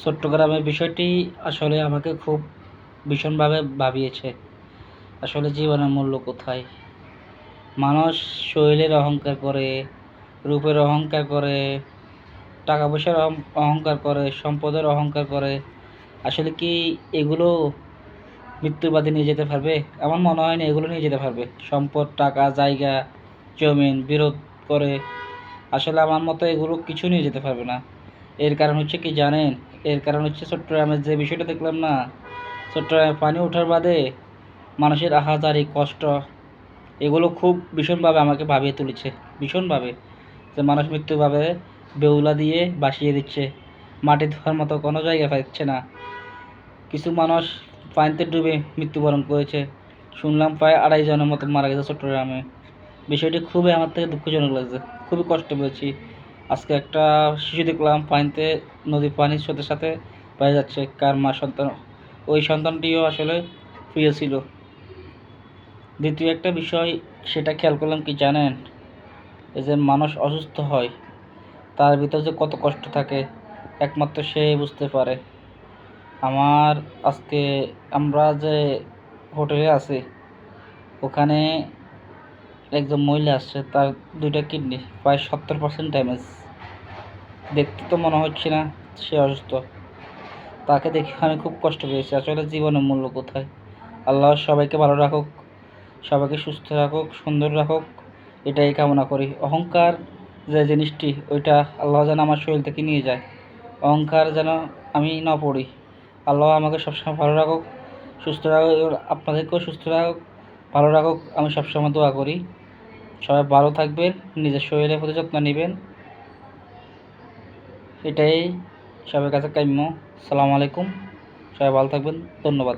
চট্টগ্রামের বিষয়টি আসলে আমাকে খুব ভীষণভাবে ভাবিয়েছে। আসলে জীবনের মূল্য কোথায়? মানুষ শরীরের অহংকার করে, রূপের অহংকার করে, টাকা পয়সার অহংকার করে, সম্পদের অহংকার করে। আসলে কি এগুলো মৃত্যুর বাদে নিয়ে যেতে পারবে? আমার মনে হয় না এগুলো নিয়ে যেতে পারবে। সম্পদ, টাকা, জায়গা, জমিন বিরোধ করে আসলে আমার মতে এগুলো কিছু নিয়ে যেতে পারবে না। এর কারণ হচ্ছে কি জানেন? এর কারণ হচ্ছে চট্টগ্রামের যে বিষয়টা দেখলাম না, চট্টগ্রামে পানি ওঠার বাদে মানুষের আহাজারি কষ্ট, এগুলো খুব ভীষণভাবে আমাকে ভাবিয়ে তুলেছে। ভীষণভাবে যে মানুষ মৃত্যুভাবে বেহুলা দিয়ে ভাসিয়ে দিচ্ছে, মাটি ধোয়ার মতো কোনো জায়গা পাচ্ছে না। কিছু মানুষ পানিতে ডুবে মৃত্যুবরণ করেছে। শুনলাম প্রায় ২৫ জনের মতো মারা গেছে চট্টগ্রামে। বিষয়টি খুবই আমার থেকে দুঃখজনক লাগছে। খুবই কষ্ট পেয়েছি। আজকে একটা শিশু দেখলাম পানিতে, নদীর পানির সাথে সাথে বয়ে যাচ্ছে। কার মা সন্তান, ওই সন্তানটিও আসলে প্রিয় ছিল। দ্বিতীয় একটা বিষয়, সেটা খেয়াল করলাম কি জানেন? এই যে মানুষ অসুস্থ হয়, তার ভিতর যে কত কষ্ট থাকে একমাত্র সে বুঝতে পারে। আমার আজকে আমরা যে হোটেলে আছি, ওখানে একজন মহিলা আসছে, তার ২টা কিডনি প্রায় ৭০% ড্যামেজ। দেখতে তো মনে হচ্ছে না সে অসুস্থ। তাকে দেখে আমি খুব কষ্ট পেয়েছি। আসলে জীবনের মূল্য কোথায়? আল্লাহ সবাইকে ভালো রাখুক, সবাইকে সুস্থ রাখুক, সুন্দর রাখুক, এটাই কামনা করি। অহংকার যে জিনিসটি, ওইটা আল্লাহ যেন আমার শরীর থেকে নিয়ে যায়। অহংকার যেন আমি না পড়ি। আল্লাহ আমাকে সবসময় ভালো রাখুক, সুস্থ রাখুক, এবং আপনাদেরকেও সুস্থ রাখুক, ভালো রাখুক, আমি সবসময় দোয়া করি। সবাই ভালো থাকবেন, নিজের শরীরের প্রতি যত্ন নেবেন, এটাই সবার কাছে কাম্য। আসসালামু আলাইকুম, সবাই ভালো থাকবেন, ধন্যবাদ।